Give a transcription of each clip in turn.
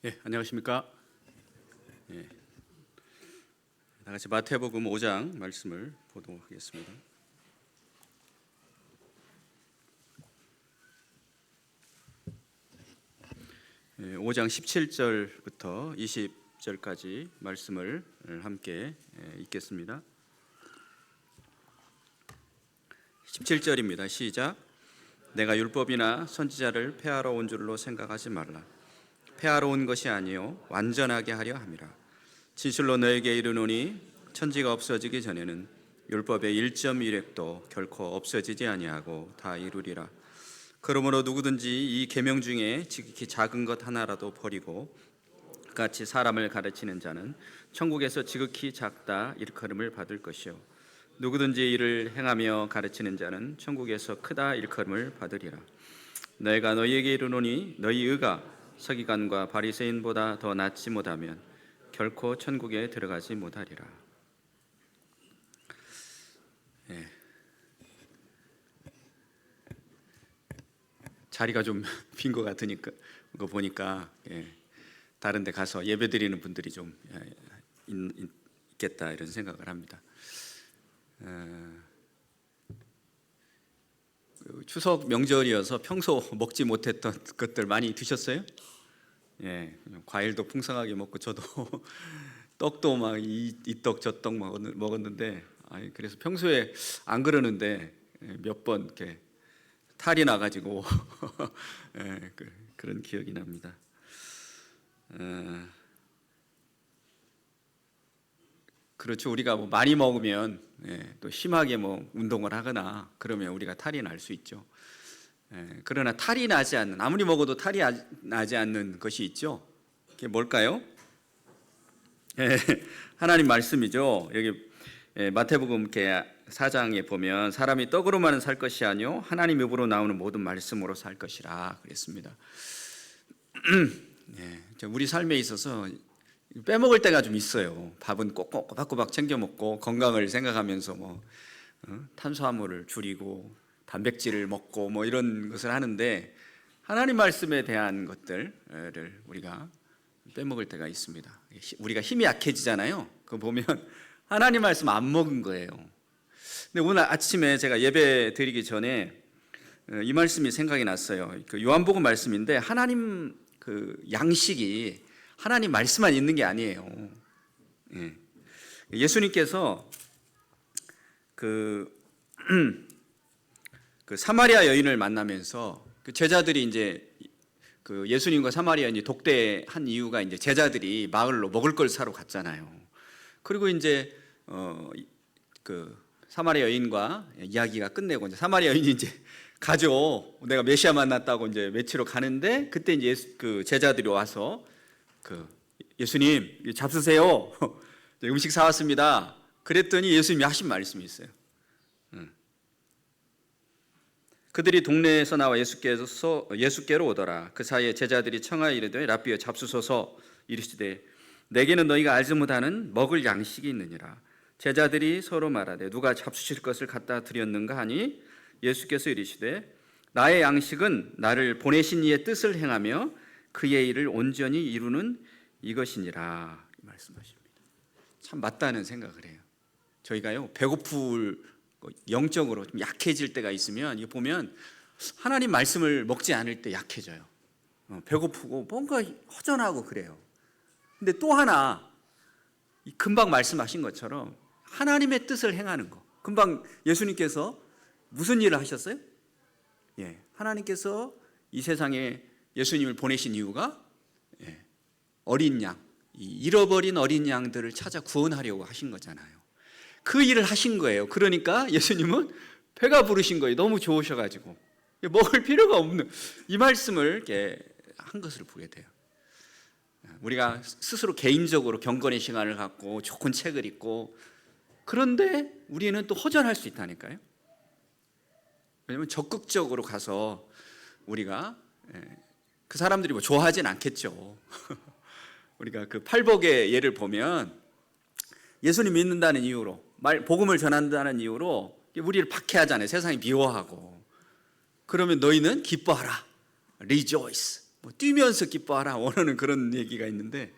안녕하십니까? 다 같이 마태복음 5장 말씀을 보도록 하겠습니다. 예, 5장 17절부터 20절까지 말씀을 함께 읽겠습니다. 17절입니다. 시작. 내가 율법이나 선지자를 폐하러 온 줄로 생각하지 말라. 폐하러 온 것이 아니요 완전하게 하려 함이라. 진실로 너에게 이르노니 천지가 없어지기 전에는 율법의 1.1획도 결코 없어지지 아니하고 다 이루리라. 그러므로 누구든지 이 계명 중에 지극히 작은 것 하나라도 버리고 같이 사람을 가르치는 자는 천국에서 지극히 작다 일컬음을 받을 것이요 누구든지 이를 행하며 가르치는 자는 천국에서 크다 일컬음을 받으리라. 내가 너희에게 이르노니 너희 의가 서기관과 바리새인보다 더 낫지 못하면 결코 천국에 들어가지 못하리라. 자리가 좀 빈 것 같으니까 그거 보니까 다른 데 가서 예배 드리는 분들이 좀 있겠다 이런 생각을 합니다. 추석 명절이어서 평소 먹지 못했던 것들 많이 드셨어요? 과일도 풍성하게 먹고 저도 떡도 막 이 떡 저 떡 먹었는데 그래서 평소에 안 그러는데 몇 번 이렇게 탈이 나가지고 그런 기억이 납니다. 그렇죠. 우리가 뭐 많이 먹으면 또 심하게 뭐 운동을 하거나 그러면 우리가 탈이 날 수 있죠. 그러나 탈이 나지 않는, 아무리 먹어도 탈이 나지 않는 것이 있죠. 그게 뭘까요? 하나님 말씀이죠. 여기 마태복음 4장에 보면 사람이 떡으로만은 살 것이 아니요 하나님 입으로 나오는 모든 말씀으로 살 것이라 그랬습니다. 우리 삶에 있어서 빼먹을 때가 좀 있어요. 밥은 꼭 꼬박꼬박 챙겨 먹고 건강을 생각하면서 탄수화물을 줄이고 단백질을 먹고 이런 것을 하는데 하나님 말씀에 대한 것들을 우리가 빼먹을 때가 있습니다. 우리가 힘이 약해지잖아요. 그거 보면 하나님 말씀 안 먹은 거예요. 근데 오늘 아침에 제가 예배 드리기 전에 이 말씀이 생각이 났어요. 그 요한복음 말씀인데 하나님 그 양식이 하나님 말씀만 있는 게 아니에요. 예수님께서 그 사마리아 여인을 만나면서 그 제자들이 이제 그 예수님과 사마리아 여인이 독대한 이유가 이제 제자들이 마을로 먹을 걸 사러 갔잖아요. 그리고 이제 그 사마리아 여인과 이야기가 끝내고 이제 사마리아 여인이 이제 가죠. 내가 메시아 만났다고 이제 외치러 가는데 그때 이제 그 제자들이 와서 그 예수님 잡수세요. 음식 사왔습니다. 그랬더니 예수님이 하신 말씀이 있어요. 그들이 동네에서 나와 예수께로 오더라. 그 사이에 제자들이 청하여 이르되 라삐여 잡수소서. 이르시되 내게는 너희가 알지 못하는 먹을 양식이 있느니라. 제자들이 서로 말하되 누가 잡수실 것을 갖다 드렸는가 하니 예수께서 이르시되 나의 양식은 나를 보내신 이의 뜻을 행하며 그의 일을 온전히 이루는 이것이니라 말씀하십니다. 참 맞다는 생각을 해요. 저희가요 배고플 영적으로 좀 약해질 때가 있으면 이거 보면 하나님 말씀을 먹지 않을 때 약해져요. 배고프고 뭔가 허전하고 그래요. 근데 또 하나 금방 말씀하신 것처럼 하나님의 뜻을 행하는 거. 금방 예수님께서 무슨 일을 하셨어요? 하나님께서 이 세상에 예수님을 보내신 이유가 어린 양, 잃어버린 어린 양들을 찾아 구원하려고 하신 거잖아요. 그 일을 하신 거예요. 그러니까 예수님은 배가 부르신 거예요. 너무 좋으셔가지고 먹을 필요가 없는 이 말씀을 이렇게 한 것을 보게 돼요. 우리가 스스로 개인적으로 경건의 시간을 갖고 좋은 책을 읽고 그런데 우리는 또 허전할 수 있다니까요. 왜냐하면 적극적으로 가서 우리가 그 사람들이 뭐 좋아하진 않겠죠. 우리가 그 팔복의 예를 보면 예수님 믿는다는 이유로 복음을 전한다는 이유로 우리를 박해하잖아요. 세상이 미워하고. 그러면 너희는 기뻐하라. Rejoice. 뭐 뛰면서 기뻐하라 원하는 그런 얘기가 있는데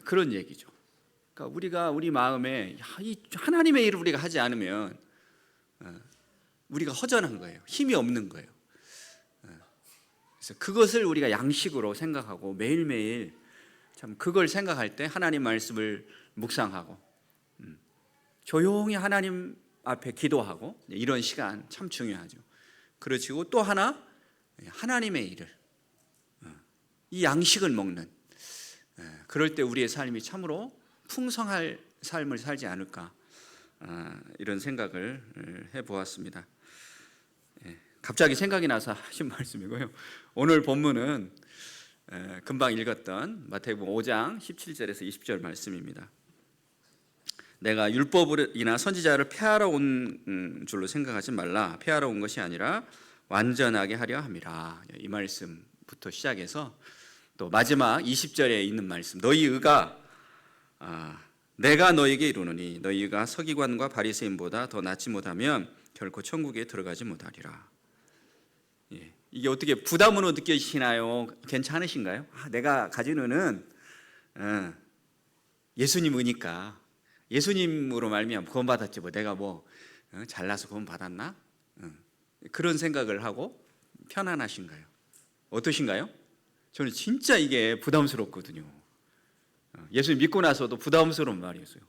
그런 얘기죠. 그러니까 우리가 우리 마음에 이 하나님의 일을 우리가 하지 않으면 우리가 허전한 거예요. 힘이 없는 거예요. 그래서 그것을 우리가 양식으로 생각하고 매일매일 참 그걸 생각할 때 하나님 말씀을 묵상하고 조용히 하나님 앞에 기도하고 이런 시간 참 중요하죠. 그렇지고 또 하나 하나님의 일을 이 양식을 먹는 그럴 때 우리의 삶이 참으로 풍성할 삶을 살지 않을까 이런 생각을 해보았습니다. 갑자기 생각이 나서 하신 말씀이고요. 오늘 본문은 금방 읽었던 마태복음 5장 17절에서 20절 말씀입니다. 내가 율법이나 선지자를 폐하러 온 줄로 생각하지 말라. 폐하러 온 것이 아니라 완전하게 하려 함이라. 이 말씀부터 시작해서 또 마지막 20절에 있는 말씀, 너희 의가 내가 너희에게 이르노니 너희 의가 서기관과 바리새인보다 더 낫지 못하면 결코 천국에 들어가지 못하리라. 이게 어떻게 부담으로 느껴지시나요? 괜찮으신가요? 내가 가진 의는 예수님 의니까 예수님으로 말미암아 구원 받았지 뭐 내가 뭐 잘나서 구원 받았나? 그런 생각을 하고 편안하신가요? 어떠신가요? 저는 진짜 이게 부담스럽거든요. 예수님 믿고 나서도 부담스러운 말이었어요.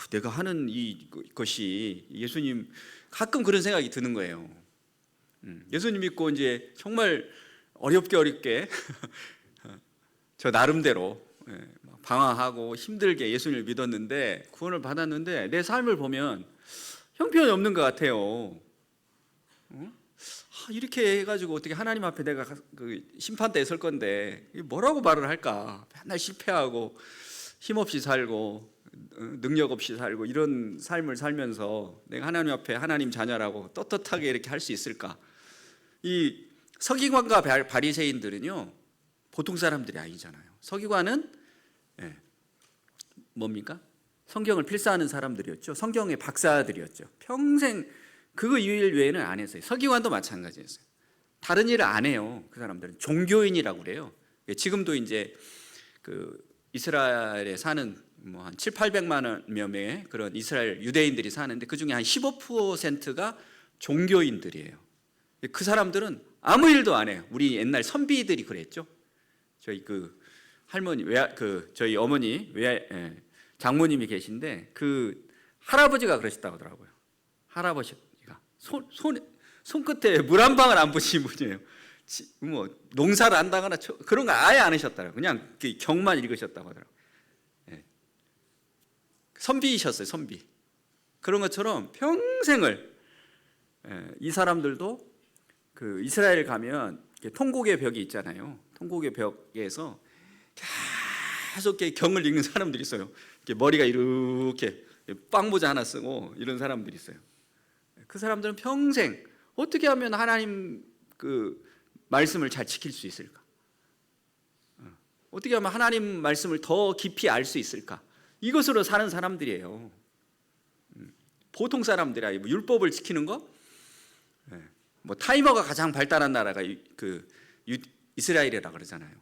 내가 하는 이것이 예수님 가끔 그런 생각이 드는 거예요. 예수님 믿고 이제 정말 어렵게 저 나름대로 방황하고 힘들게 예수님을 믿었는데 구원을 받았는데 내 삶을 보면 형편이 없는 것 같아요. 이렇게 해가지고 어떻게 하나님 앞에 내가 그 심판대에 설 건데 뭐라고 말을 할까? 맨날 실패하고 힘없이 살고 능력 없이 살고 이런 삶을 살면서 내가 하나님 앞에 하나님 자녀라고 떳떳하게 이렇게 할 수 있을까? 이 서기관과 바리새인들은요 보통 사람들이 아니잖아요. 서기관은 뭡니까? 성경을 필사하는 사람들이었죠. 성경의 박사들이었죠. 평생 그 일 외에는 안 했어요. 서기관도 마찬가지였어요. 다른 일을 안 해요. 그 사람들은 종교인이라고 그래요. 지금도 이제 그 이스라엘에 사는 뭐 한 7,800만 명의 그런 이스라엘 유대인들이 사는데 그 중에 한 15%가 종교인들이에요. 그 사람들은 아무 일도 안 해요. 우리 옛날 선비들이 그랬죠. 저희 그 할머니 저희 어머니 장모님이 계신데 그 할아버지가 그러셨다고 하더라고요. 할아버지가 손끝에 물 한 방울 안 부으신 분이에요. 뭐 농사를 한다거나 그런 거 아예 안 하셨더라고요. 그냥 경만 읽으셨다고 하더라고요. 선비이셨어요. 선비. 그런 것처럼 평생을 이 사람들도 그 이스라엘 가면 통곡의 벽이 있잖아요. 통곡의 벽에서 계속 경을 읽는 사람들이 있어요. 머리가 이렇게 빵모자 하나 쓰고 이런 사람들이 있어요. 그 사람들은 평생 어떻게 하면 하나님 그 말씀을 잘 지킬 수 있을까? 어떻게 하면 하나님 말씀을 더 깊이 알 수 있을까? 이것으로 사는 사람들이에요. 보통 사람들이 아니고 뭐 율법을 지키는 거, 뭐 타이머가 가장 발달한 나라가 그 이스라엘이라 그러잖아요.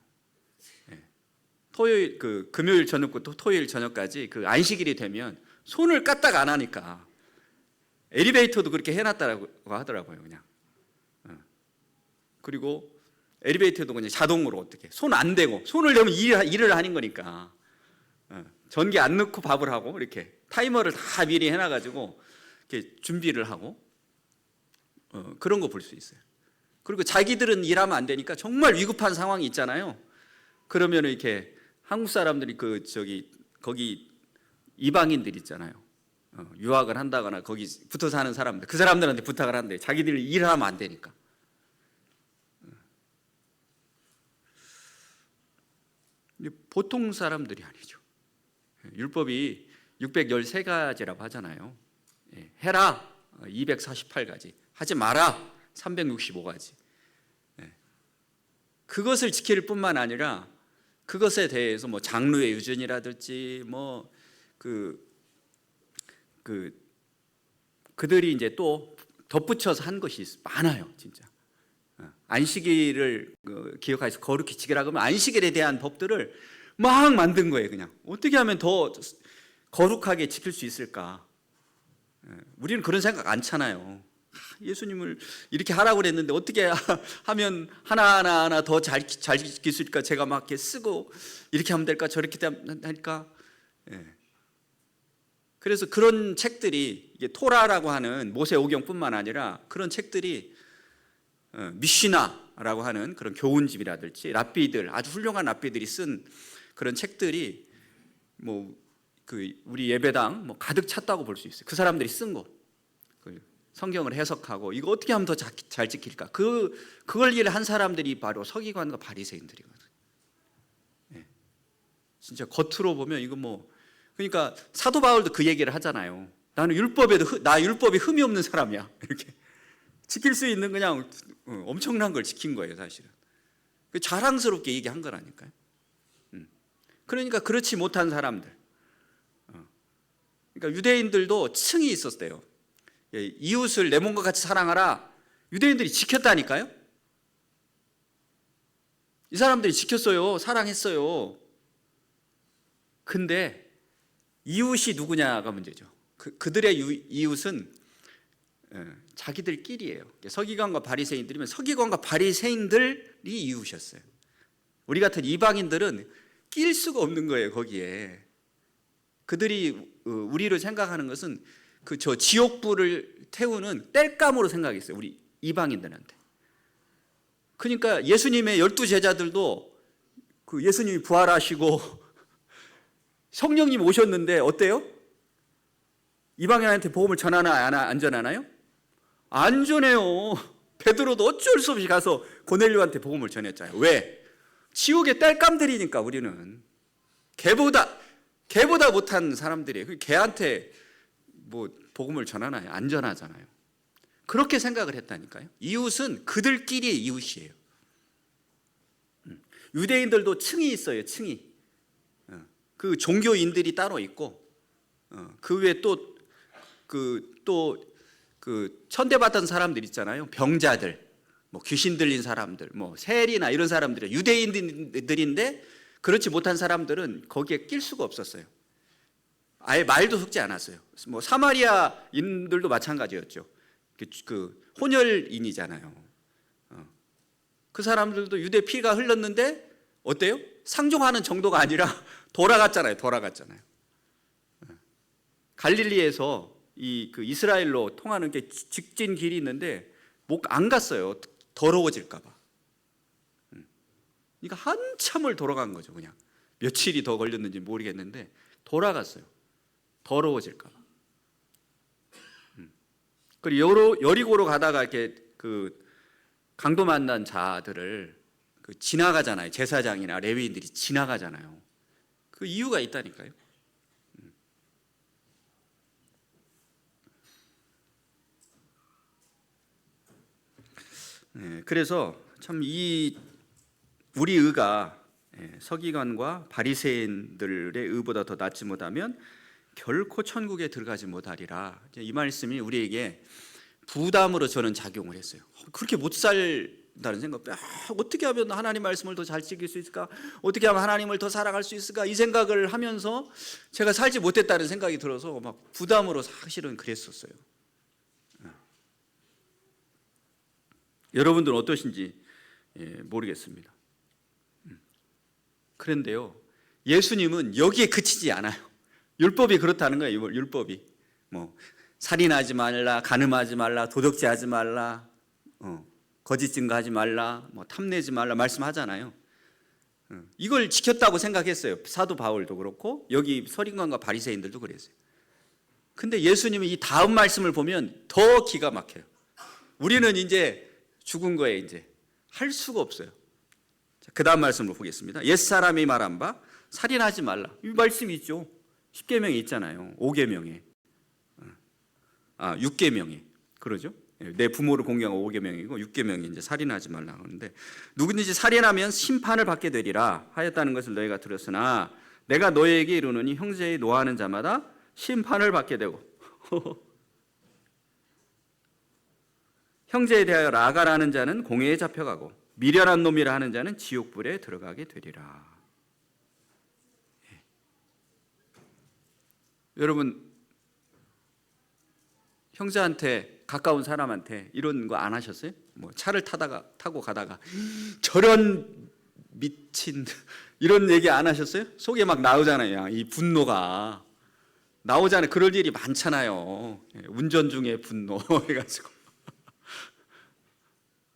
토요일 금요일 저녁부터 토요일 저녁까지 그 안식일이 되면 손을 까딱 안 하니까 엘리베이터도 그렇게 해놨다고 하더라고요. 그냥 그리고 엘리베이터도 그냥 자동으로 어떻게 손 안 대고 손을 대면 일을 하는 거니까 전기 안 넣고 밥을 하고 이렇게 타이머를 다 미리 해놔가지고 이렇게 준비를 하고 그런 거 볼 수 있어요. 그리고 자기들은 일하면 안 되니까 정말 위급한 상황이 있잖아요. 그러면 이렇게 한국 사람들이 거기 이방인들 있잖아요. 유학을 한다거나 거기 붙어 사는 사람들, 그 사람들한테 부탁을 한대. 자기들이 일을 하면 안 되니까. 보통 사람들이 아니죠. 율법이 613가지라고 하잖아요. 해라 248가지, 하지 마라 365가지. 그것을 지킬 뿐만 아니라 그것에 대해서 뭐 장로의 유전이라든지 뭐 그들이 이제 또 덧붙여서 한 것이 많아요, 진짜. 안식일을 기억하여서 거룩히 지키라 그러면 안식일에 대한 법들을 막 만든 거예요. 그냥 어떻게 하면 더 거룩하게 지킬 수 있을까? 우리는 그런 생각 안 차나요. 예수님을 이렇게 하라고 그랬는데 어떻게 하면 하나하나 더 잘 지킬 수 있을까? 제가 막 이렇게 쓰고 이렇게 하면 될까? 저렇게 할까? 그래서 그런 책들이, 이게 토라라고 하는 모세오경뿐만 아니라 그런 책들이 미시나라고 하는 그런 교훈집이라든지 랍비들, 아주 훌륭한 랍비들이 쓴 그런 책들이 우리 예배당 가득 찼다고 볼 수 있어요. 그 사람들이 쓴 거, 성경을 해석하고 이거 어떻게 하면 더 잘 지킬까? 그걸 일한 사람들이 바로 서기관과 바리새인들이거든요. 진짜 겉으로 보면 이거 그러니까 사도 바울도 그 얘기를 하잖아요. 나는 율법이 흠이 없는 사람이야. 이렇게 지킬 수 있는 그냥 엄청난 걸 지킨 거예요, 사실은. 자랑스럽게 얘기한 거라니까요. 그러니까 그렇지 못한 사람들. 그러니까 유대인들도 층이 있었대요. 이웃을 내 몸과 같이 사랑하라. 유대인들이 지켰다니까요. 이 사람들이 지켰어요. 사랑했어요. 근데 이웃이 누구냐가 문제죠. 그들의 이웃은 자기들끼리예요. 서기관과 바리새인들이면 서기관과 바리새인들이 이웃이었어요. 우리 같은 이방인들은 낄 수가 없는 거예요, 거기에. 그들이 우리를 생각하는 것은 저 지옥불을 태우는 땔감으로 생각했어요, 우리 이방인들한테. 그러니까 예수님의 12제자들도 예수님이 부활하시고 성령님 오셨는데 어때요? 이방인한테 복음을 전하나 안 전하나요? 안 전해요. 베드로도 어쩔 수 없이 가서 고넬료한테 복음을 전했잖아요. 왜? 지옥의 땔감들이니까. 우리는 개보다 못한 사람들이에요. 개한테 복음을 전하나요? 안 전하잖아요. 그렇게 생각을 했다니까요. 이웃은 그들끼리의 이웃이에요. 유대인들도 층이 있어요. 층이. 그 종교인들이 따로 있고, 그 외에 또 천대받던 사람들 있잖아요. 병자들, 귀신 들린 사람들, 세리나 이런 사람들이 유대인들인데 그렇지 못한 사람들은 거기에 낄 수가 없었어요. 아예 말도 섞지 않았어요. 사마리아인들도 마찬가지였죠. 혼혈인이잖아요. 그 사람들도 유대 피가 흘렀는데 어때요? 상종하는 정도가 아니라 돌아갔잖아요. 갈릴리에서 이스라엘로 통하는 게 직진 길이 있는데 안 갔어요. 더러워질까 봐. 그러니까 한참을 돌아간 거죠. 그냥 며칠이 더 걸렸는지 모르겠는데 돌아갔어요. 더러워질까 봐. 그리고 여리고로 가다가 이렇게 강도 만난 자들을 지나가잖아요. 제사장이나 레위인들이 지나가잖아요. 그 이유가 있다니까요. 그래서 참 우리 의가 서기관과 바리새인들의 의보다 더 낫지 못하면 결코 천국에 들어가지 못하리라. 이 말씀이 우리에게 부담으로 저는 작용을 했어요. 그렇게 못 살다는 생각. 어떻게 하면 하나님 말씀을 더 잘 지킬 수 있을까? 어떻게 하면 하나님을 더 사랑할 수 있을까? 이 생각을 하면서 제가 살지 못했다는 생각이 들어서 막 부담으로 사실은 그랬었어요. 여러분들은 어떠신지 모르겠습니다. 그런데요, 예수님은 여기에 그치지 않아요. 율법이 그렇다는 거예요. 율법이 살인하지 말라, 간음하지 말라, 도적질하지 말라, 거짓 증거하지 말라, 탐내지 말라 말씀하잖아요. 이걸 지켰다고 생각했어요. 사도 바울도 그렇고 여기 서기관과 바리새인들도 그랬어요. 근데 예수님은 이 다음 말씀을 보면 더 기가 막혀요. 우리는 이제 죽은 거에 이제 할 수가 없어요. 그 다음 말씀을 보겠습니다. 옛사람이 말한 바 살인하지 말라. 이 말씀이 있죠. 10계명에 있잖아요. 5계명에. 6계명에. 그러죠? 내 부모를 공경하고 5계명이고 6계명이 이제 살인하지 말라 하는데, 누구든지 살인하면 심판을 받게 되리라 하였다는 것을 너희가 들었으나 내가 너희에게 이르노니 형제의 노하는 자마다 심판을 받게 되고 형제에 대하여 라가라는 자는 공회에 잡혀가고 미련한 놈이라 하는 자는 지옥불에 들어가게 되리라. 여러분, 형제한테, 가까운 사람한테 이런 거 안 하셨어요? 뭐 차를 타고 가다가 저런 미친 이런 얘기 안 하셨어요? 속에 막 나오잖아요. 이 분노가 나오잖아요. 그럴 일이 많잖아요. 운전 중에 분노 해가지고.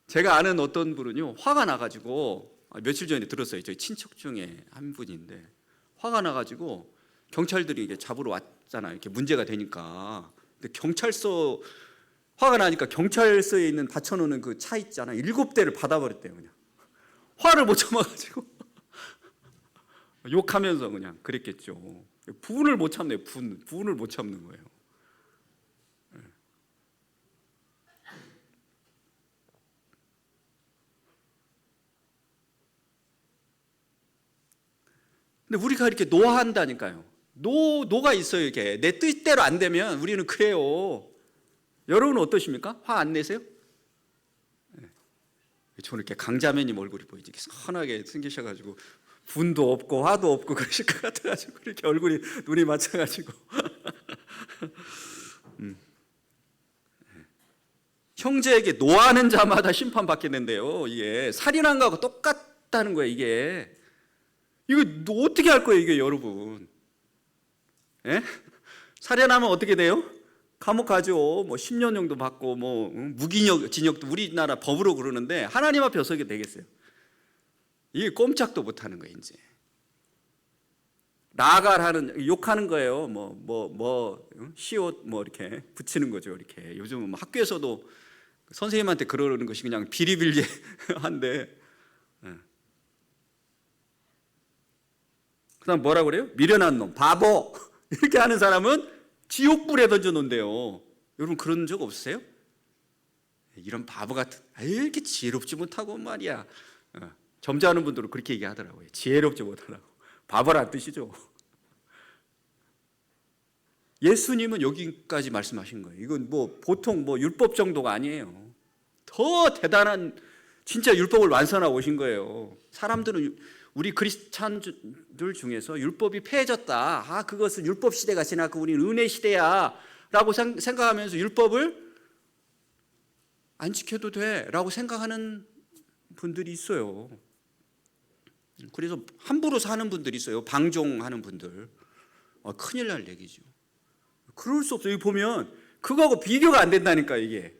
제가 아는 어떤 분은요, 화가 나가지고, 며칠 전에 들었어요. 저희 친척 중에 한 분인데 화가 나가지고 경찰들이 이게 잡으러 왔잖아요. 이렇게 문제가 되니까. 근데 경찰서, 화가 나니까 경찰서에 있는 받쳐놓는 그 차 있잖아요. 7대를 받아버렸대요. 그냥 화를 못 참아가지고 욕하면서 그냥 그랬겠죠. 분을 못 참네요. 분을 못 참는 거예요. 근데 우리가 이렇게 노한다니까요. 노가 있어요. 이게 내 뜻대로 안 되면 우리는 그래요. 여러분은 어떠십니까? 화 안 내세요? 저는 이렇게 강자매님 얼굴이 보이지, 선하게 생기셔가지고 분도 없고 화도 없고 그러실 것 같아가지고 이렇게 얼굴이 눈이 맞춰가지고 형제에게 노하는 자마다 심판받게 된대요. 이게 살인한 거하고 똑같다는 거예요. 이거 어떻게 할 거예요, 이게 여러분? 예? 살인하면 어떻게 돼요? 감옥 가죠. 뭐 10년 정도 받고 뭐 무기징역, 진역도 우리나라 법으로 그러는데 하나님 앞에 서게 되겠어요? 이게 꼼짝도 못 하는 거예요, 이제. 나가라는, 욕하는 거예요. 시옷 이렇게 붙이는 거죠. 이렇게 요즘은 학교에서도 선생님한테 그러는 것이 그냥 비리비리한데, 그다음 뭐라 그래요? 미련한 놈, 바보 이렇게 하는 사람은 지옥불에 던져놓는데요. 여러분 그런 적 없으세요? 이런 바보 같은, 이렇게 지혜롭지 못하고 말이야. 점잖은 분들은 그렇게 얘기하더라고요. 지혜롭지 못하라고. 바보란 뜻이죠. 예수님은 여기까지 말씀하신 거예요. 이건 보통 율법 정도가 아니에요. 더 대단한 진짜 율법을 완성하고 오신 거예요. 사람들은, 우리 크리스찬들 중에서 율법이 폐해졌다, 그것은 율법 시대가 지났고 우리는 은혜 시대야 라고 생각하면서 율법을 안 지켜도 돼 라고 생각하는 분들이 있어요. 그래서 함부로 사는 분들이 있어요. 방종하는 분들. 큰일 날 얘기죠. 그럴 수 없어요. 여기 보면 그거하고 비교가 안 된다니까, 이게.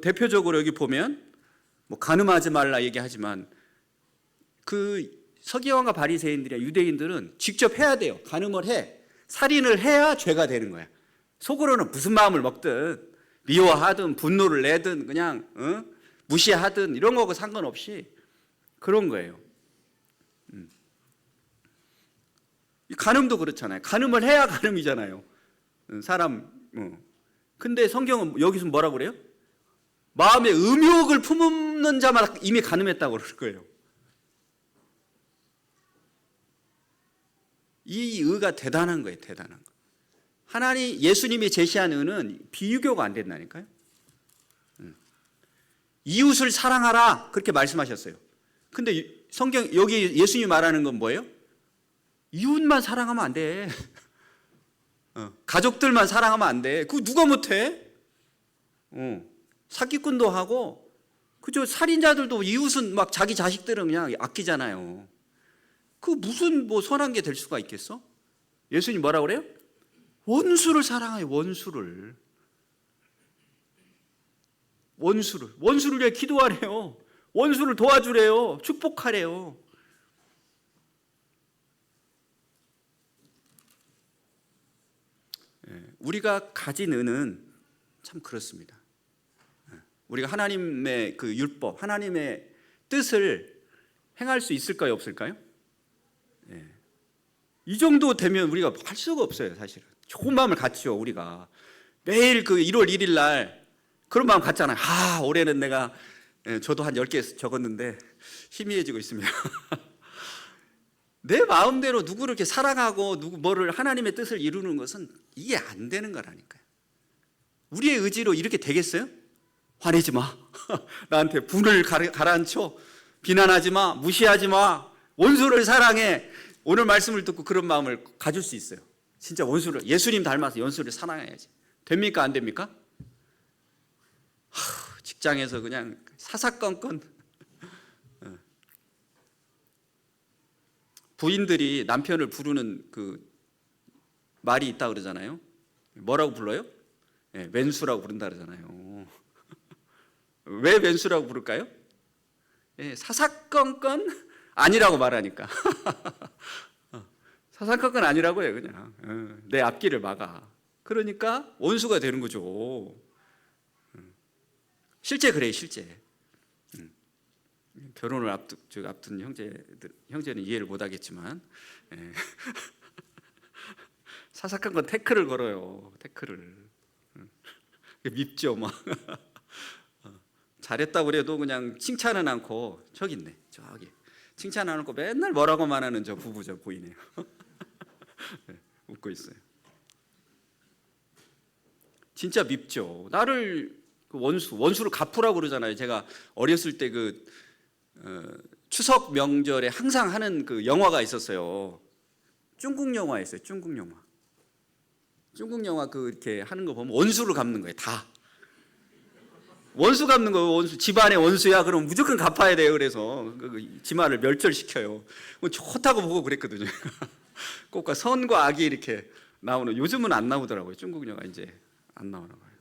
대표적으로 여기 보면 간음하지 말라 얘기하지만 그 서기관과 바리새인들이나 유대인들은 직접 해야 돼요. 간음을 해. 살인을 해야 죄가 되는 거야. 속으로는 무슨 마음을 먹든 미워하든 분노를 내든 그냥 무시하든 이런 거하고 상관없이 그런 거예요. 간음도 그렇잖아요. 간음을 해야 간음이잖아요. 사람. 근데 성경은 여기서 뭐라고 그래요? 마음에 음욕을 품는 자마다 이미 간음했다고 그럴 거예요. 이 의가 대단한 거예요. 대단한 거. 예수님이 제시한 의는 비교가 안 된다니까요. 이웃을 사랑하라 그렇게 말씀하셨어요. 근데 성경 여기 예수님이 말하는 건 뭐예요? 이웃만 사랑하면 안 돼. 가족들만 사랑하면 안 돼. 그거 누가 못해? 사기꾼도 하고, 그죠? 살인자들도 이웃은 막 자기 자식들은 그냥 아끼잖아요. 그 무슨 선한 게 될 수가 있겠어? 예수님 뭐라 그래요? 원수를 사랑해요. 원수를 위해 기도하래요. 원수를 도와주래요. 축복하래요. 우리가 가진 은은 참 그렇습니다. 우리가 하나님의 그 율법, 하나님의 뜻을 행할 수 있을까요, 없을까요? 이 정도 되면 우리가 할 수가 없어요, 사실은. 좋은 마음을 갖죠, 우리가. 매일 그 1월 1일 날 그런 마음 갖잖아요. 올해는 내가, 저도 한 10개 적었는데 희미해지고 있습니다. 내 마음대로 누구를 이렇게 사랑하고 하나님의 뜻을 이루는 것은 이게 안 되는 거라니까요. 우리의 의지로 이렇게 되겠어요? 화내지 마. 나한테 분을 가라앉혀. 비난하지 마. 무시하지 마. 원수를 사랑해. 오늘 말씀을 듣고 그런 마음을 가질 수 있어요. 진짜 원수를, 예수님 닮아서 원수를 사랑해야지. 됩니까? 안 됩니까? 직장에서 그냥 사사건건 부인들이 남편을 부르는 그 말이 있다 그러잖아요. 뭐라고 불러요? 네, 왼수라고 부른다 그러잖아요. 왜 왼수라고 부를까요? 네, 사사건건 아니라고 말하니까. 사사건건 아니라고 해요. 그냥 내 앞길을 막아. 그러니까 원수가 되는 거죠. 실제 그래요. 실제. 결혼을 앞둔 형제는 이해를 못하겠지만 사사건건 태클을 걸어요. 태클을. 밉죠. 막. 잘했다고 그래도 그냥 칭찬은 않고 저기 있네. 저기. 칭찬 안 하고 맨날 뭐라고만 하는 저 부부 저 보이네요. 웃고 있어요. 진짜 밉죠. 나를 원수를 갚으라고 그러잖아요. 제가 어렸을 때 추석 명절에 항상 하는 그 영화가 있었어요. 중국 영화였어요. 중국 영화. 중국 영화 이렇게 하는 거 보면 원수를 갚는 거예요. 다. 원수 갚는 거예요. 원수. 집안의 원수야. 그럼 무조건 갚아야 돼요. 그래서 집안을 멸절시켜요. 좋다고 보고 그랬거든요. 꼭 선과 악이 이렇게 나오는. 요즘은 안 나오더라고요. 중국 영화 이제 안 나오나 봐요.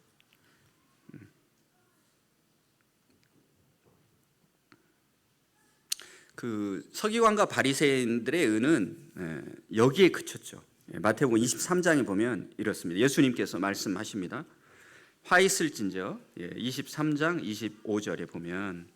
그 서기관과 바리새인들의 의는 여기에 그쳤죠. 마태복음 23장에 보면 이렇습니다. 예수님께서 말씀하십니다. 화 있을진저 23장 25절에 보면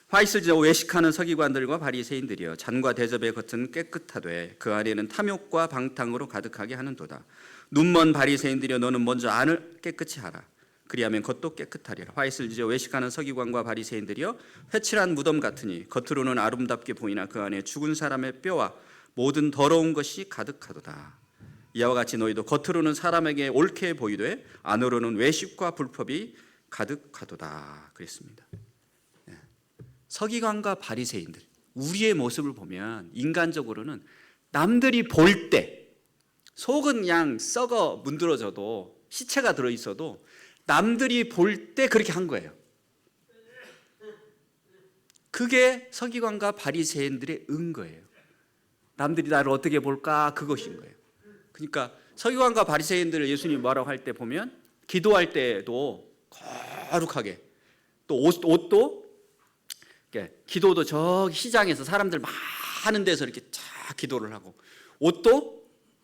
화 있을진저 외식하는 서기관들과 바리새인들이여 잔과 대접의 겉은 깨끗하되 그 안에는 탐욕과 방탕으로 가득하게 하는도다. 눈먼 바리새인들이여 너는 먼저 안을 깨끗이 하라. 그리하면 겉도 깨끗하리라. 화 있을지어 외식하는 서기관과 바리새인들이여 회칠한 무덤 같으니 겉으로는 아름답게 보이나 그 안에 죽은 사람의 뼈와 모든 더러운 것이 가득하도다. 이와 같이 너희도 겉으로는 사람에게 옳게 보이되 안으로는 외식과 불법이 가득하도다. 그랬습니다. 서기관과 바리새인들, 우리의 모습을 보면 인간적으로는 남들이 볼 때 속은 그냥 썩어 문드러져도 시체가 들어있어도 남들이 볼 때 그렇게 한 거예요. 그게 서기관과 바리새인들의 은 거예요. 남들이 나를 어떻게 볼까 그것인 거예요. 그러니까 서기관과 바리새인들을 예수님이 뭐라고 할 때 보면 기도할 때도 거룩하게 또 옷도 기도도 저기 시장에서 사람들 많은 데서 이렇게 쫙 기도를 하고 옷도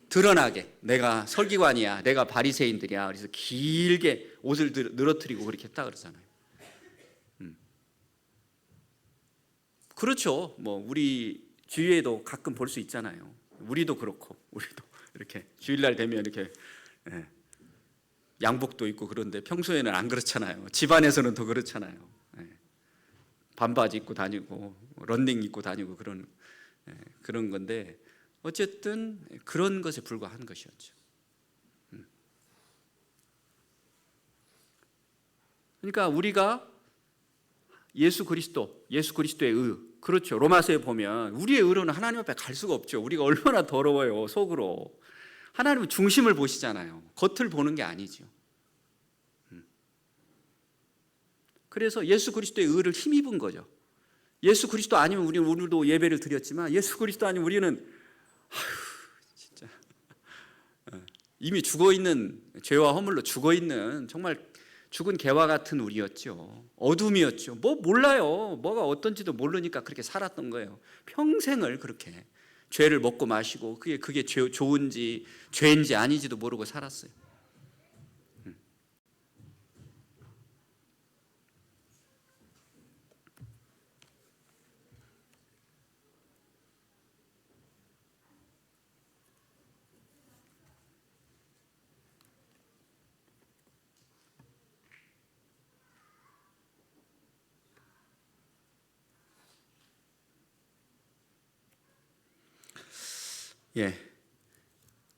드러나게 내가 서기관이야, 내가 바리새인들이야. 그래서 길게 옷을 늘어뜨리고 그렇게 했다 그러잖아요. 그렇죠. 뭐 우리 주위에도 가끔 볼 수 있잖아요. 우리도 그렇고 우리도 이렇게 주일날 되면 이렇게 양복도 입고 그런데 평소에는 안 그렇잖아요. 집안에서는 더 그렇잖아요. 반바지 입고 다니고 런닝 입고 다니고 그런 건데 어쨌든 그런 것에 불과한 것이었죠. 그러니까 우리가 예수 그리스도의 의, 그렇죠. 로마서에 보면 우리의 의로는 하나님 앞에 갈 수가 없죠. 우리가 얼마나 더러워요, 속으로. 하나님은 중심을 보시잖아요. 겉을 보는 게 아니죠. 그래서 예수 그리스도의 의를 힘입은 거죠. 예수 그리스도 아니면 우리도 예배를 드렸지만 예수 그리스도 아니면 우리는 진짜 이미 죽어있는 죄와 허물로 죽어있는 정말 죽은 개와 같은 우리였죠. 어둠이었죠. 몰라요. 뭐가 어떤지도 모르니까 그렇게 살았던 거예요. 평생을 그렇게 죄를 먹고 마시고 그게 좋은지 죄인지 아닌지도 모르고 살았어요.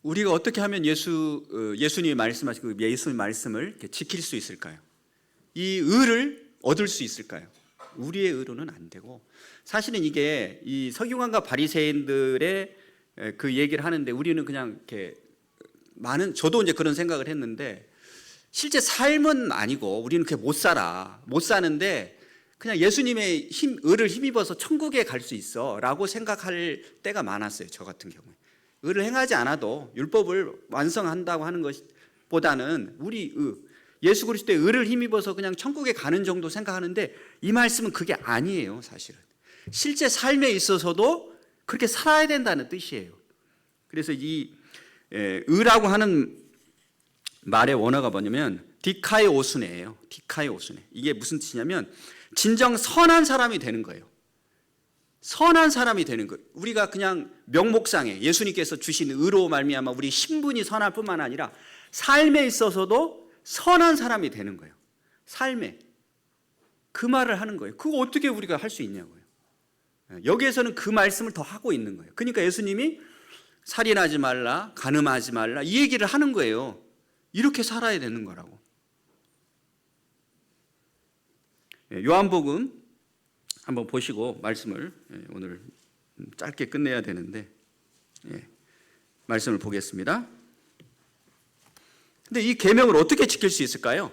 우리가 어떻게 하면 예수님이 말씀하신 그 예수님 말씀을 이렇게 지킬 수 있을까요? 이 의를 얻을 수 있을까요? 우리의 의로는 안 되고, 사실은 이게 이 서기관과 바리새인들의 그 얘기를 하는데 우리는 그냥 이렇게 저도 이제 그런 생각을 했는데, 실제 삶은 아니고 우리는 그렇게 못 사는데 그냥 예수님의 의를 힘입어서 천국에 갈 수 있어 라고 생각할 때가 많았어요. 저 같은 경우에 의를 행하지 않아도 율법을 완성한다고 하는 것보다는 우리 예수 그리스도의 의를 힘입어서 그냥 천국에 가는 정도 생각하는데, 이 말씀은 그게 아니에요. 사실은 실제 삶에 있어서도 그렇게 살아야 된다는 뜻이에요. 그래서 이 의라고 하는 말의 원어가 뭐냐면 디카이오수네예요. 디카이오수네. 이게 무슨 뜻이냐면 진정 선한 사람이 되는 거예요. 선한 사람이 되는 거예요. 우리가 그냥 명목상에 예수님께서 주신 의로 말미암아 우리 신분이 선할 뿐만 아니라 삶에 있어서도 선한 사람이 되는 거예요. 삶에. 그 말을 하는 거예요. 그거 어떻게 우리가 할 수 있냐고요. 여기에서는 그 말씀을 더 하고 있는 거예요. 그러니까 예수님이 살인하지 말라, 간음하지 말라 이 얘기를 하는 거예요. 이렇게 살아야 되는 거라고. 요한복음 한번 보시고 말씀을 오늘 짧게 끝내야 되는데 말씀을 보겠습니다. 근데 이 계명을 어떻게 지킬 수 있을까요?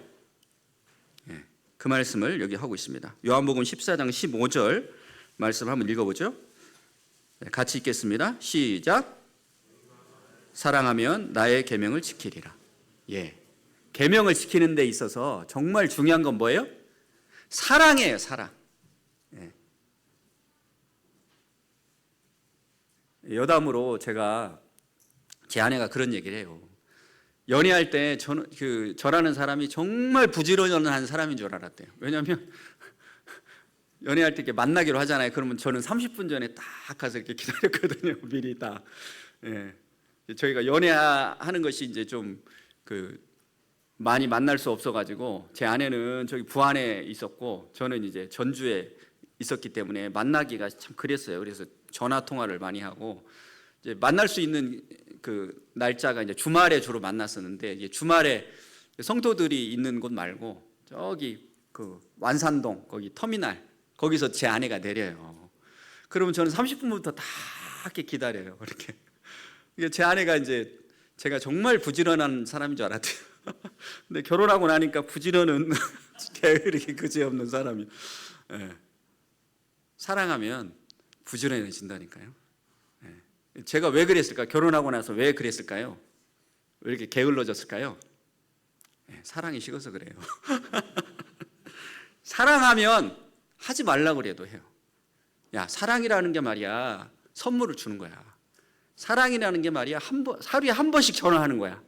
그 말씀을 여기 하고 있습니다. 요한복음 14장 15절 말씀 한번 읽어보죠. 같이 읽겠습니다. 시작. 사랑하면 나의 계명을 지키리라. 계명을 지키는 데 있어서 정말 중요한 건 뭐예요? 사랑이에요. 사랑. 여담으로 제 아내가 그런 얘기를 해요. 연애할 때 저라는 사람이 정말 부지런한 사람인 줄 알았대요. 왜냐하면 연애할 때 이렇게 만나기로 하잖아요. 그러면 저는 30분 전에 딱 가서 이렇게 기다렸거든요. 미리 딱. 저희가 연애하는 것이 이제 좀 많이 만날 수 없어가지고, 제 아내는 저기 부안에 있었고 저는 이제 전주에 있었기 때문에 만나기가 참 그랬어요. 그래서 전화 통화를 많이 하고, 이제 만날 수 있는 그 날짜가 이제 주말에 주로 만났었는데, 이게 주말에 성도들이 있는 곳 말고 저기 그 완산동 거기 터미널 거기서 제 아내가 내려요. 그러면 저는 30분부터 다 이렇게 기다려요. 이렇게. 제 아내가 이제 제가 정말 부지런한 사람인 줄 알았대요. 근데 결혼하고 나니까 부지런은 게으르게 그지없는 사람이. 사랑하면 부지런해진다니까요. 제가 왜 그랬을까? 결혼하고 나서 왜 그랬을까요? 왜 이렇게 게을러졌을까요? 사랑이 식어서 그래요. 사랑하면 하지 말라고 그래도 해요. 야, 사랑이라는 게 말이야 선물을 주는 거야. 사랑이라는 게 말이야 하루에 한 번씩 전화하는 거야.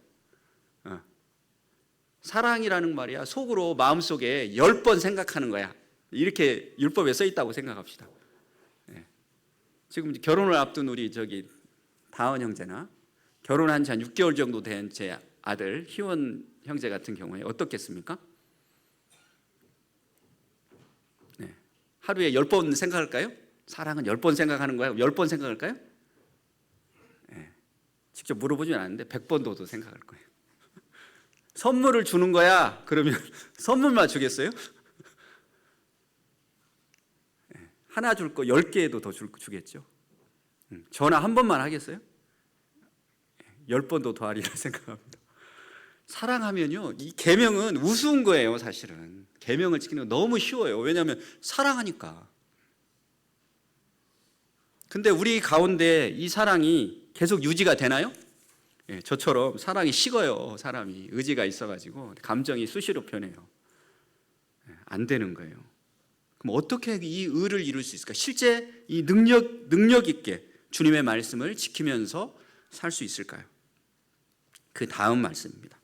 사랑이라는 말이야 속으로 마음속에 10번 생각하는 거야. 이렇게 율법에 써 있다고 생각합시다. 지금 결혼을 앞둔 우리 다은 형제나 결혼한 지 한 6개월 정도 된 제 아들 희원 형제 같은 경우에 어떻겠습니까? 하루에 10번 생각할까요? 사랑은 10번 생각하는 거야? 10번 생각할까요? 직접 물어보진 않았는데 100번도 생각할 거예요. 선물을 주는 거야. 그러면 선물만 주겠어요? 하나 줄 거 10개도 더 주겠죠. 전화 한 번만 하겠어요? 10번도 더 하리라 생각합니다. 사랑하면요, 이 계명은 우스운 거예요. 사실은 계명을 지키는 건 너무 쉬워요. 왜냐하면 사랑하니까. 근데 우리 가운데 이 사랑이 계속 유지가 되나요? 저처럼 사랑이 식어요. 사람이 의지가 있어가지고 감정이 수시로 변해요. 안 되는 거예요. 그럼 어떻게 이 의를 이룰 수 있을까? 실제 이 능력 있게 주님의 말씀을 지키면서 살 수 있을까요? 그 다음 말씀입니다.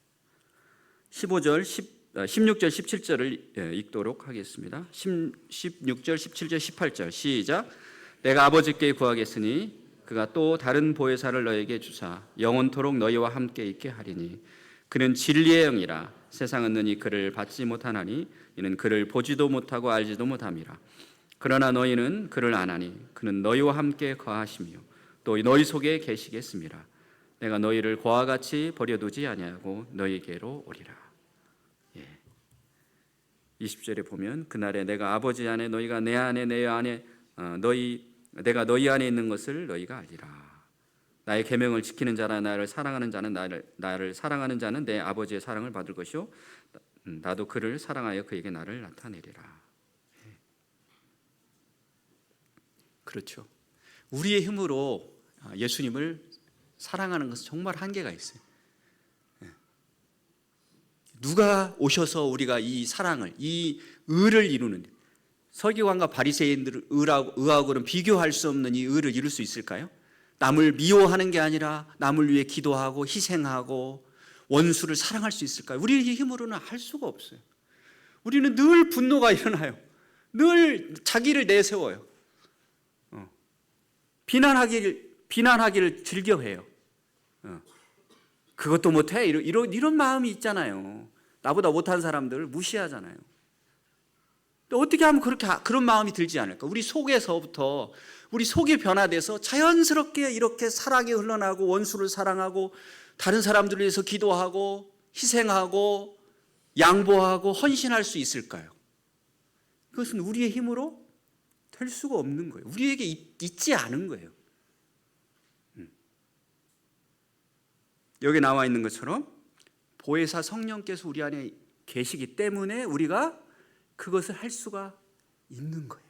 16절 17절을 읽도록 하겠습니다. 16절 17절 18절 시작. 내가 아버지께 구하겠으니 그가 또 다른 보혜사를 너에게 주사 영원토록 너희와 함께 있게 하리니 그는 진리의 영이라 세상은 능히 그를 받지 못하나니 이는 그를 보지도 못하고 알지도 못함이라. 그러나 너희는 그를 아나니 그는 너희와 함께 거하시며 또 너희 속에 계시겠습니다. 내가 너희를 고와 같이 버려두지 아니하고 너희에게로 오리라. 20절에 보면 그날에 내가 아버지 안에 너희가 내 안에 내 안에 내가 너희 안에 있는 것을 너희가 알리라. 나의 계명을 지키는 자나 나를 사랑하는 자는 나를 사랑하는 자는 내 아버지의 사랑을 받을 것이요 나도 그를 사랑하여 그에게 나를 나타내리라. 그렇죠. 우리의 힘으로 예수님을 사랑하는 것은 정말 한계가 있어요. 누가 오셔서 우리가 이 사랑을, 이 의를 이루는, 서기관과 바리새인들 의하고는 비교할 수 없는 이 의를 이룰 수 있을까요? 남을 미워하는 게 아니라 남을 위해 기도하고 희생하고 원수를 사랑할 수 있을까요? 우리의 힘으로는 할 수가 없어요. 우리는 늘 분노가 일어나요. 늘 자기를 내세워요. 비난하기를 즐겨해요. 그것도 못해? 이런 마음이 있잖아요. 나보다 못한 사람들을 무시하잖아요. 어떻게 하면 그런 마음이 들지 않을까? 우리 속에서부터, 우리 속이 변화돼서 자연스럽게 이렇게 사랑이 흘러나고 원수를 사랑하고 다른 사람들을 위해서 기도하고 희생하고 양보하고 헌신할 수 있을까요? 그것은 우리의 힘으로 될 수가 없는 거예요. 우리에게 있지 않은 거예요. 여기 나와 있는 것처럼 보혜사 성령께서 우리 안에 계시기 때문에 우리가 그것을 할 수가 있는 거예요.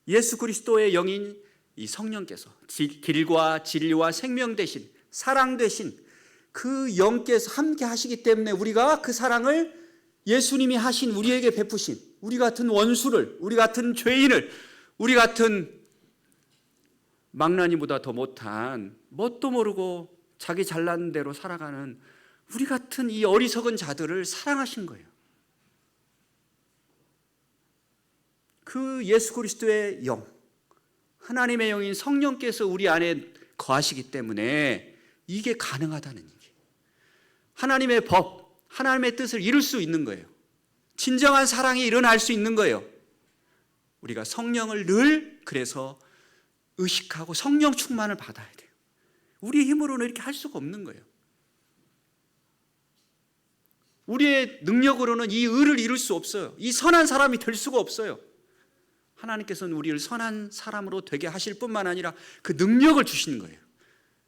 예수 그리스도의 영인 이 성령께서 길과 진리와 생명 되신, 사랑 되신 그 영께서 함께 하시기 때문에 우리가 그 사랑을 예수님이 하신 우리에게 베푸신 우리 같은 원수를, 우리 같은 죄인을, 우리 같은 망나니보다 더 못한 뭣도 모르고 자기 잘난 대로 살아가는 우리 같은 이 어리석은 자들을 사랑하신 거예요. 그 예수 그리스도의 영, 하나님의 영인 성령께서 우리 안에 거하시기 때문에 이게 가능하다는 얘기예요. 하나님의 법, 하나님의 뜻을 이룰 수 있는 거예요. 진정한 사랑이 일어날 수 있는 거예요. 우리가 성령을 늘 그래서 의식하고 성령 충만을 받아야 돼요. 우리의 힘으로는 이렇게 할 수가 없는 거예요. 우리의 능력으로는 이 의를 이룰 수 없어요. 이 선한 사람이 될 수가 없어요. 하나님께서는 우리를 선한 사람으로 되게 하실 뿐만 아니라 그 능력을 주시는 거예요.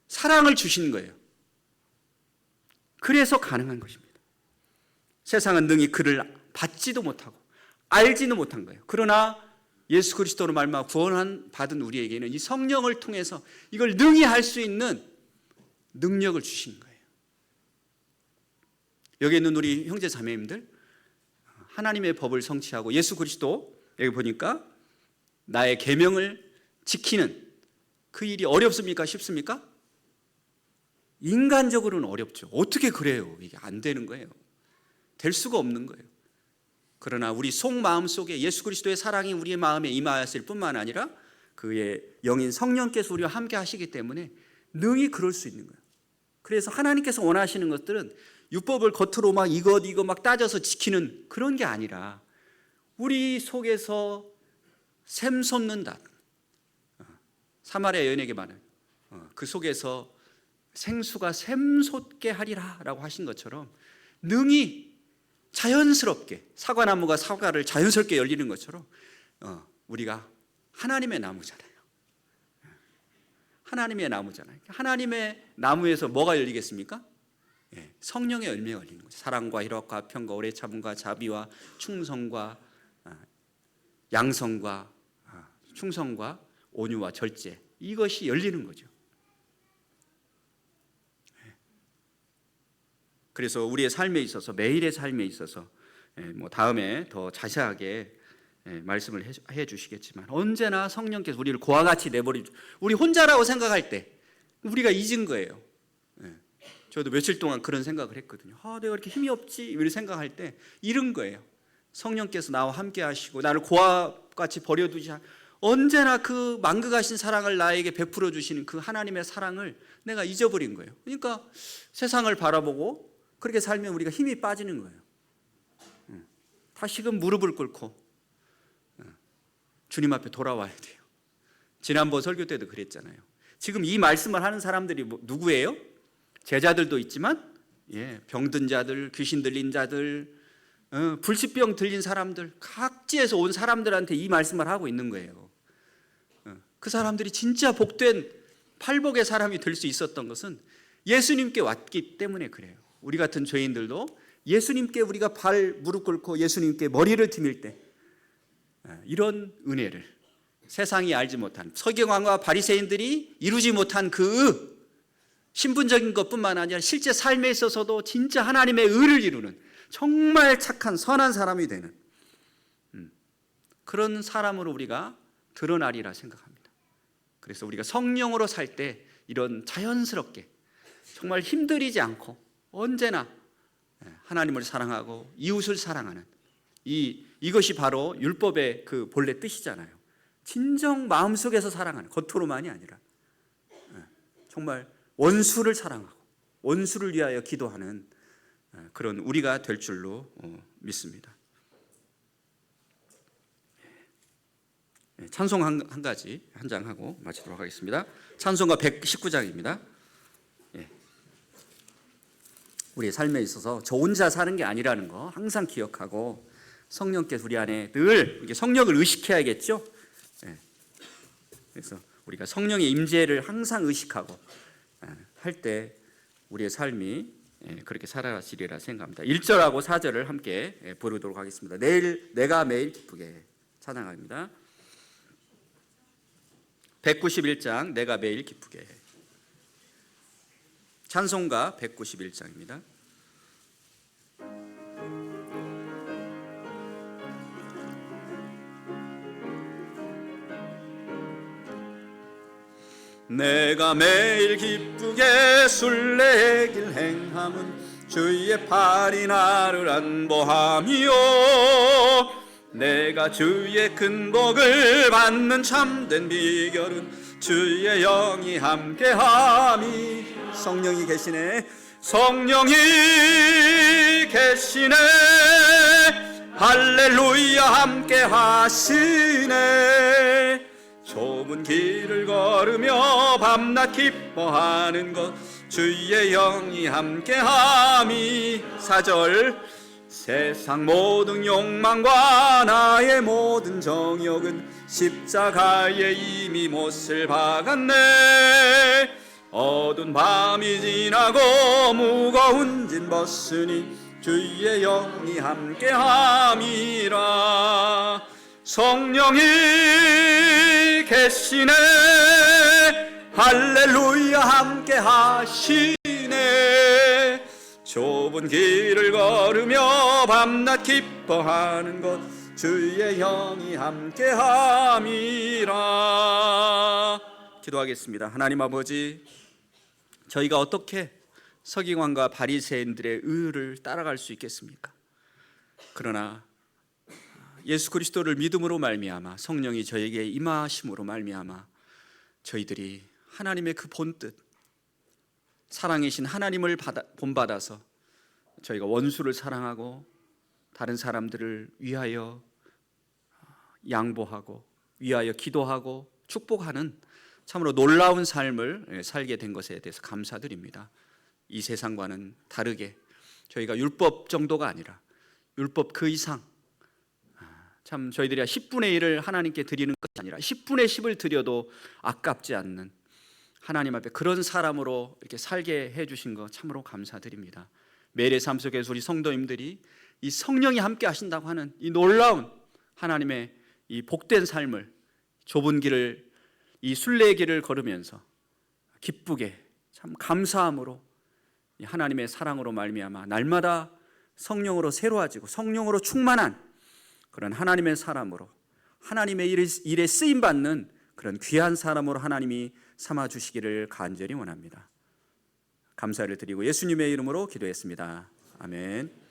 사랑을 주시는 거예요. 그래서 가능한 것입니다. 세상은 능히 그를 받지도 못하고 알지도 못한 거예요. 그러나 예수 그리스도로 말미암아 구원 받은 우리에게는 이 성령을 통해서 이걸 능히 할 수 있는 능력을 주신 거예요. 여기 있는 우리 형제 자매님들, 하나님의 법을 성취하고 예수 그리스도, 여기 보니까 나의 계명을 지키는 그 일이 어렵습니까? 쉽습니까? 인간적으로는 어렵죠. 어떻게 그래요? 이게 안 되는 거예요. 될 수가 없는 거예요. 그러나 우리 속마음 속에 예수 그리스도의 사랑이 우리의 마음에 임하였을 뿐만 아니라 그의 영인 성령께서 우리와 함께 하시기 때문에 능히 그럴 수 있는 거예요. 그래서 하나님께서 원하시는 것들은 율법을 겉으로 막 이것 막 따져서 지키는 그런 게 아니라 우리 속에서 샘솟는다. 사마리아 여인에게 말해요. 그 속에서 생수가 샘솟게 하리라 라고 하신 것처럼 능히 자연스럽게 사과나무가 사과를 자연스럽게 열리는 것처럼 우리가 하나님의 나무잖아요. 하나님의 나무잖아요. 하나님의 나무에서 뭐가 열리겠습니까? 성령의 열매가 열리는 거죠. 사랑과 희락과 평과 오래 참음과 자비와 충성과 양성과 충성과 온유와 절제, 이것이 열리는 거죠. 그래서 우리의 삶에 있어서, 매일의 삶에 있어서 다음에 더 자세하게 말씀을 해 주시겠지만 언제나 성령께서 우리를 고와 같이 내버리죠. 우리 혼자라고 생각할 때 우리가 잊은 거예요. 저도 며칠 동안 그런 생각을 했거든요. 내가 이렇게 힘이 없지 이런 생각할 때 잃은 거예요. 성령께서 나와 함께 하시고 나를 고와 같이 버려두지 언제나 그 만극하신 사랑을 나에게 베풀어 주시는 그 하나님의 사랑을 내가 잊어버린 거예요. 그러니까 세상을 바라보고 그렇게 살면 우리가 힘이 빠지는 거예요. 다시금 무릎을 꿇고 주님 앞에 돌아와야 돼요. 지난번 설교 때도 그랬잖아요. 지금 이 말씀을 하는 사람들이 누구예요? 제자들도 있지만 병든 자들, 귀신 들린 자들, 불치병 들린 사람들, 각지에서 온 사람들한테 이 말씀을 하고 있는 거예요. 그 사람들이 진짜 복된 팔복의 사람이 될 수 있었던 것은 예수님께 왔기 때문에 그래요. 우리 같은 죄인들도 예수님께 우리가 무릎 꿇고 예수님께 머리를 디밀 때 이런 은혜를 세상이 알지 못한, 서기관과 바리새인들이 이루지 못한 그 신분적인 것뿐만 아니라 실제 삶에 있어서도 진짜 하나님의 의를 이루는 정말 착한 선한 사람이 되는 그런 사람으로 우리가 드러나리라 생각합니다. 그래서 우리가 성령으로 살 때 이런 자연스럽게 정말 힘들이지 않고 언제나 하나님을 사랑하고 이웃을 사랑하는 이것이 바로 율법의 그 본래 뜻이잖아요. 진정 마음속에서 사랑하는, 겉으로만이 아니라 정말 원수를 사랑하고 원수를 위하여 기도하는 그런 우리가 될 줄로 믿습니다. 찬송 한 가지 한 장 하고 마치도록 하겠습니다. 찬송가 119장입니다. 우리의 삶에 있어서 저 혼자 사는 게 아니라는 거 항상 기억하고 성령께서 우리 안에 늘 성령을 의식해야겠죠. 그래서 우리가 성령의 임재를 항상 의식하고 할 때 우리의 삶이 그렇게 살아지리라 생각합니다. 1절하고 4절을 함께 부르도록 하겠습니다. 내가 매일 기쁘게 찬양합니다. 191장 내가 매일 기쁘게. 찬송가 191장입니다. 내가 매일 기쁘게 순례의 길 행함은 주의 팔이 나를 안보함이요 내가 주의 큰 복을 받는 참된 비결은 주의 영이 함께함이. 성령이 계시네. 성령이 계시네. 할렐루야 함께 하시네. 좁은 길을 걸으며 밤낮 기뻐하는 것 주의 영이 함께함이. 4절 세상 모든 욕망과 나의 모든 정욕은 십자가에 이미 못을 박았네. 어두운 밤이 지나고 무거운 짐 벗으니 주의 영이 함께함이라. 성령이 계시네. 할렐루야 함께 하시네. 좁은 길을 걸으며 밤낮 기뻐하는 것 주의 영이 함께함이라. 기도하겠습니다. 하나님 아버지, 저희가 어떻게 서기관과 바리새인들의 의를 따라갈 수 있겠습니까? 그러나 예수 그리스도를 믿음으로 말미암아 성령이 저에게 임하심으로 말미암아 저희들이 하나님의 그 본뜻, 사랑이신 하나님을 본받아서 저희가 원수를 사랑하고 다른 사람들을 위하여 양보하고 위하여 기도하고 축복하는 참으로 놀라운 삶을 살게 된 것에 대해서 감사드립니다. 이 세상과는 다르게 저희가 율법 정도가 아니라 율법 그 이상, 참 저희들이 10분의 1을 하나님께 드리는 것이 아니라 10분의 10을 드려도 아깝지 않는 하나님 앞에 그런 사람으로 이렇게 살게 해주신 것 참으로 감사드립니다. 매일의 삶 속에서 우리 성도님들이 이 성령이 함께 하신다고 하는 이 놀라운 하나님의 이 복된 삶을, 좁은 길을, 이 순례의 길을 걸으면서 기쁘게 참 감사함으로 하나님의 사랑으로 말미암아 날마다 성령으로 새로워지고 성령으로 충만한 그런 하나님의 사람으로, 하나님의 일에 쓰임받는 그런 귀한 사람으로 하나님이 삼아주시기를 간절히 원합니다. 감사를 드리고 예수님의 이름으로 기도했습니다. 아멘.